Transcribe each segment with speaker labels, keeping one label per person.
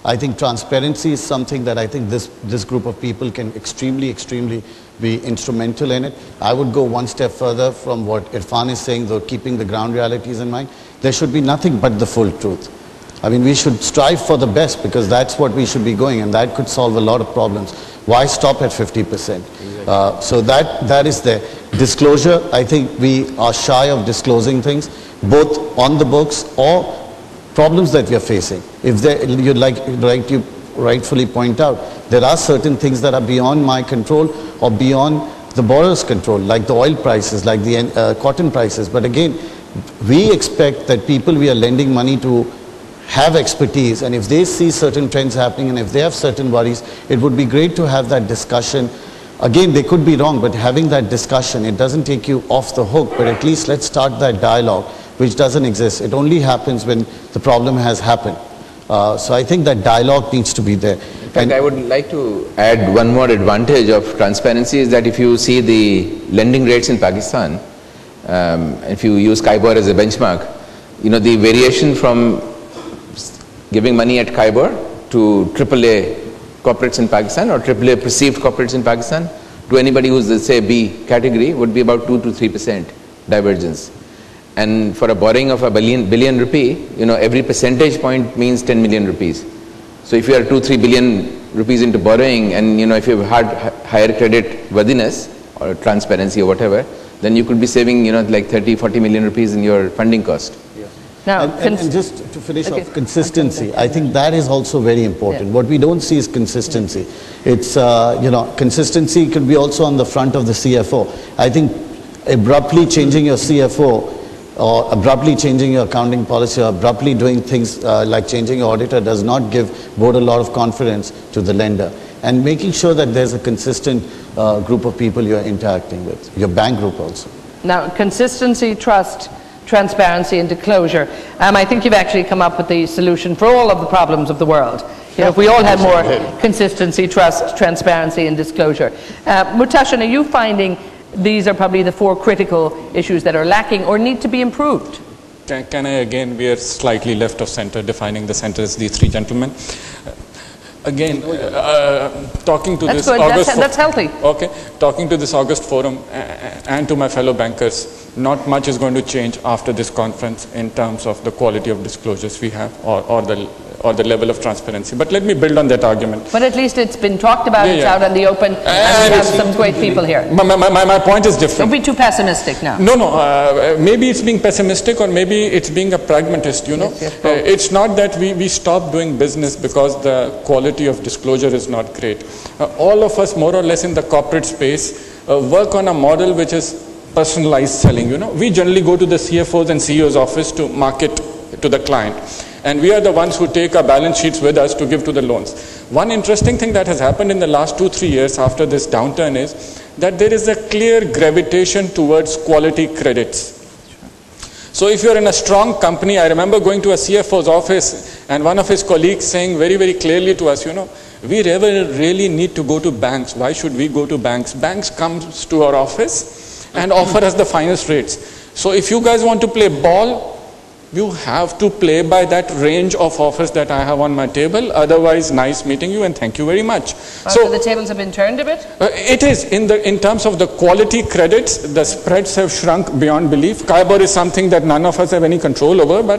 Speaker 1: I think transparency is something that I think this group of people can extremely be instrumental in it. I would go one step further from what Irfan is saying, though keeping the ground realities in mind. There should be nothing but the full truth. I mean, we should strive for the best, because that's what we should be going, and that could solve a lot of problems. Why stop at 50%? Exactly. So that is there. Disclosure, I think we are shy of disclosing things, both on the books or problems that we are facing. If you'd like you rightfully point out, there are certain things that are beyond my control or beyond the borrower's control, like the oil prices, like the cotton prices. But again, we expect that people we are lending money to have expertise, and if they see certain trends happening and if they have certain worries, it would be great to have that discussion. Again, they could be wrong, but having that discussion, it doesn't take you off the hook, but at least let's start that dialogue, which doesn't exist. It only happens when the problem has happened. So I think that dialogue needs to be there.
Speaker 2: In fact, I would like to add one more advantage of transparency is that if you see the lending rates in Pakistan, if you use Kybor as a benchmark, you know, the variation from giving money at Kybor to AAA corporates in Pakistan or AAA perceived corporates in Pakistan to anybody who's, let's say, B category would be about 2 to 3% divergence. And for a borrowing of a billion rupee, you know, every percentage point means 10 million rupees. So if you are 2-3 billion rupees into borrowing, and you know, if you have higher credit worthiness or transparency or whatever, then you could be saving, you know, like 30-40 million rupees in your funding cost.
Speaker 1: Now, and just to finish off, consistency. I think that is also very important. Yeah. What we don't see is consistency. It's, you know, consistency could be also on the front of the CFO. I think abruptly changing your CFO or abruptly changing your accounting policy or abruptly doing things like changing your auditor does not give board a lot of confidence to the lender. And making sure that there's a consistent group of people you're interacting with, your bank group also. Now,
Speaker 3: consistency, trust, transparency and disclosure. I think you've actually come up with the solution for all of the problems of the world. You know, if we all had more consistency, trust, transparency and disclosure. Murtashin, are you finding these are probably the 4 critical issues that are lacking or need to be improved?
Speaker 4: Can I again, we are slightly left of center, defining the center as these 3 gentlemen. Again, talking to
Speaker 3: that's
Speaker 4: this
Speaker 3: good.
Speaker 4: August...
Speaker 3: That's healthy.
Speaker 4: Okay. Talking to this August forum and to my fellow bankers, not much is going to change after this conference in terms of the quality of disclosures we have or the level of transparency. But let me build on that argument.
Speaker 3: But at least it's been talked about, it's out in the open, and we have some great people here.
Speaker 4: My point is different.
Speaker 3: Don't be too pessimistic now.
Speaker 4: No, maybe it's being pessimistic or maybe it's being a pragmatist, you know. Yes, it's not that we stop doing business because the quality of disclosure is not great. All of us, more or less in the corporate space, work on a model which is personalized selling, you know. We generally go to the CFO's and CEO's office to market to the client. And we are the ones who take our balance sheets with us to give to the loans. One interesting thing that has happened in the last 2-3 years after this downturn is that there is a clear gravitation towards quality credits. So if you're in a strong company, I remember going to a CFO's office and one of his colleagues saying very clearly to us, you know, we never really need to go to banks. Why should we go to banks? Banks comes to our office and offer us the finest rates. So if you guys want to play ball, you have to play by that range of offers that I have on my table. Otherwise, nice meeting you and thank you very much.
Speaker 3: So the tables have been turned a bit?
Speaker 4: It is. In terms of the quality credits, the spreads have shrunk beyond belief. Kybor is something that none of us have any control over.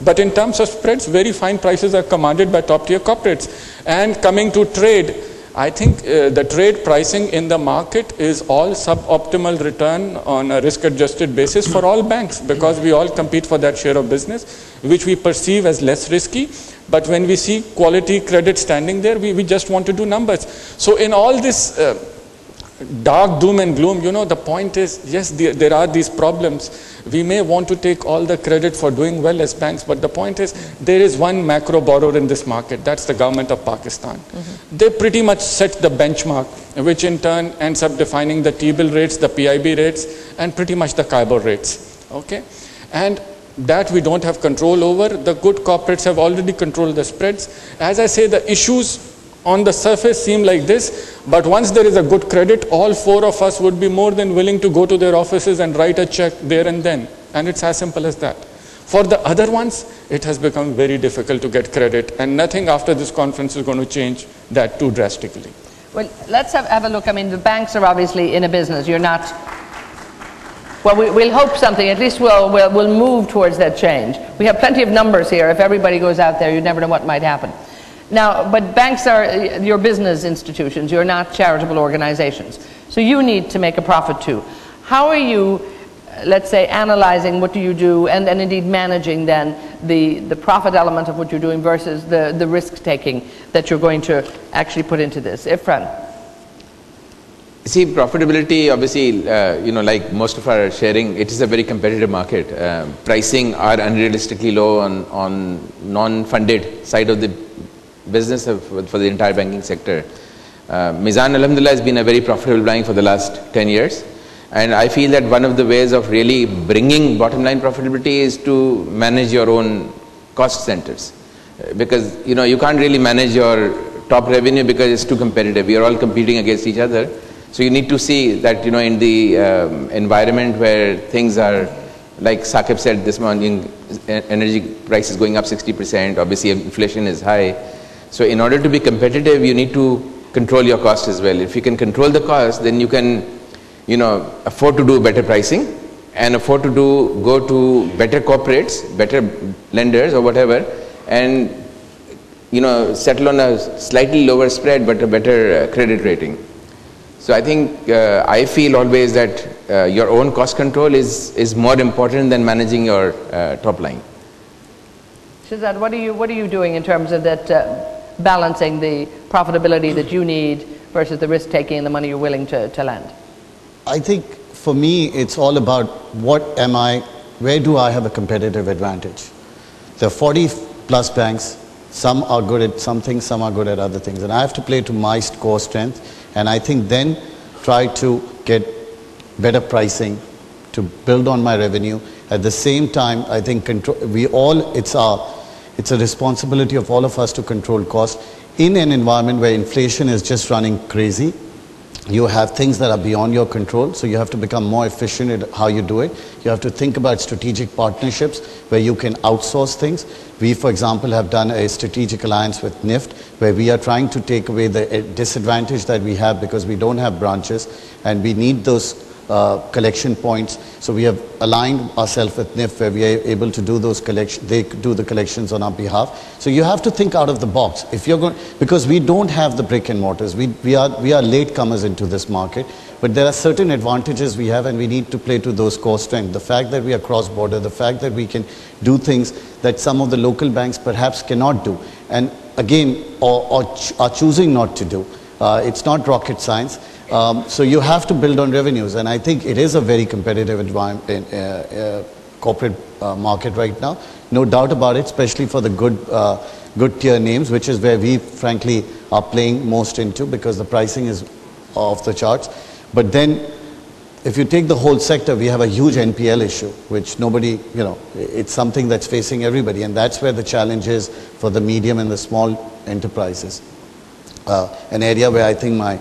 Speaker 4: But in terms of spreads, very fine prices are commanded by top tier corporates. And coming to trade, I think the trade pricing in the market is all suboptimal return on a risk-adjusted basis for all banks, because we all compete for that share of business, which we perceive as less risky. But when we see quality credit standing there, we just want to do numbers. So in all this dark doom and gloom, you know, the point is, yes, there are these problems. We may want to take all the credit for doing well as banks, but the point is, there is one macro borrower in this market. That's the government of Pakistan. They pretty much set the benchmark, which in turn ends up defining the T-bill rates, the PIB rates, and pretty much the Kybor rates. Okay? And that we don't have control over. The good corporates have already controlled the spreads. As I say, the issues on the surface seem like this, but once there is a good credit, all 4 of us would be more than willing to go to their offices and write a check there and then. And it's as simple as that. For the other ones, it has become very difficult to get credit, and nothing after this conference is going to change that too drastically.
Speaker 3: Well, let's have a look. I mean, the banks are obviously in a business. You're not... Well, we'll hope something. At least we'll move towards that change. We have plenty of numbers here. If everybody goes out there, you never know what might happen. Now, but banks are your business institutions. You're not charitable organizations. So you need to make a profit too. How are you, let's say, analyzing what do you do and indeed managing then the profit element of what you're doing versus the risk-taking that you're going to actually put into this? Ifran.
Speaker 2: See, profitability, obviously, like most of our sharing, it is a very competitive market. Pricing are unrealistically low on non-funded side of the business for the entire banking sector. Mizan, alhamdulillah, has been a very profitable bank for the last 10 years. And I feel that one of the ways of really bringing bottom line profitability is to manage your own cost centers. Because, you can't really manage your top revenue because it's too competitive. We are all competing against each other. So you need to see that, in the environment where things are, like Saqib said this morning, energy prices going up 60%, obviously inflation is high. So in order to be competitive, you need to control your cost as well. If you can control the cost, then you can, afford to do better pricing and afford to go to better corporates, better lenders or whatever, and, settle on a slightly lower spread but a better credit rating. So I think, I feel always that your own cost control is more important than managing your top line.
Speaker 3: Shazad, what are you doing in terms of that balancing the profitability that you need versus the risk taking and the money you're willing to lend?
Speaker 1: I think for me it's all about where do I have a competitive advantage? There are 40 plus banks. Some are good at some things, some are good at other things, and I have to play to my core strength. And I think then try to get better pricing to build on my revenue. At the same time, I think it's a responsibility of all of us to control cost. In an environment where inflation is just running crazy, you have things that are beyond your control, so you have to become more efficient at how you do it. You have to think about strategic partnerships where you can outsource things. We, for example, have done a strategic alliance with NIFT, where we are trying to take away the disadvantage that we have because we don't have branches and we need those collection points. So we have aligned ourselves with NIFT where we are able to do those collections. They do the collections on our behalf. So you have to think out of the box. If you're going, because we don't have the brick and mortars. We are latecomers into this market. But there are certain advantages we have and we need to play to those core strengths. The fact that we are cross-border, the fact that we can do things that some of the local banks perhaps cannot do. And again, or are choosing not to do. It's not rocket science. So you have to build on revenues. And I think it is a very competitive environment, corporate market right now. No doubt about it, especially for the good tier names, which is where we frankly are playing most into because the pricing is off the charts. But then, if you take the whole sector, we have a huge NPL issue, which nobody, it's something that's facing everybody. And that's where the challenge is for the medium and the small enterprises. An area where I think my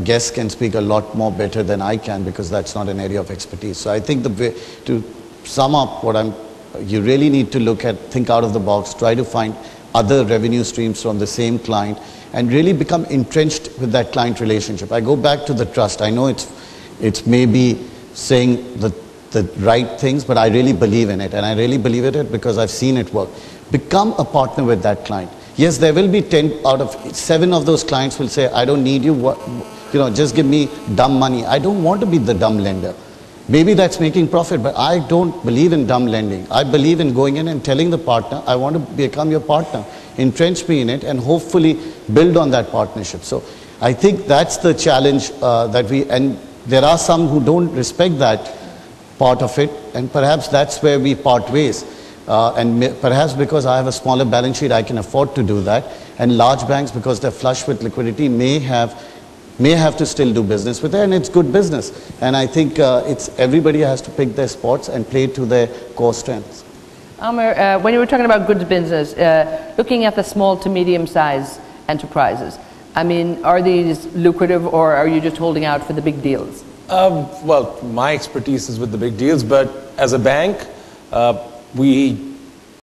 Speaker 1: guests can speak a lot more better than I can because that's not an area of expertise. So I think the way to sum up you really need to think out of the box, try to find other revenue streams from the same client and really become entrenched with that client relationship. I go back to the trust. I know it's maybe saying the right things, but I really believe in it. And I really believe in it because I've seen it work. Become a partner with that client. Yes, there will be 10 out of 7 of those clients will say, I don't need you, just give me dumb money. I don't want to be the dumb lender. Maybe that's making profit, but I don't believe in dumb lending. I believe in going in and telling the partner, I want to become your partner. Entrench me in it and hopefully build on that partnership. So I think that's the challenge and there are some who don't respect that part of it, and perhaps that's where we part ways. Perhaps because I have a smaller balance sheet, I can afford to do that. And large banks, because they're flush with liquidity, may have to still do business with it, and it's good business. And I think everybody has to pick their spots and play to their core strengths.
Speaker 3: Amir, when you were talking about good business, looking at the small to medium-sized enterprises, I mean, are these lucrative or are you just holding out for the big deals?
Speaker 5: Well, my expertise is with the big deals, but as a bank, we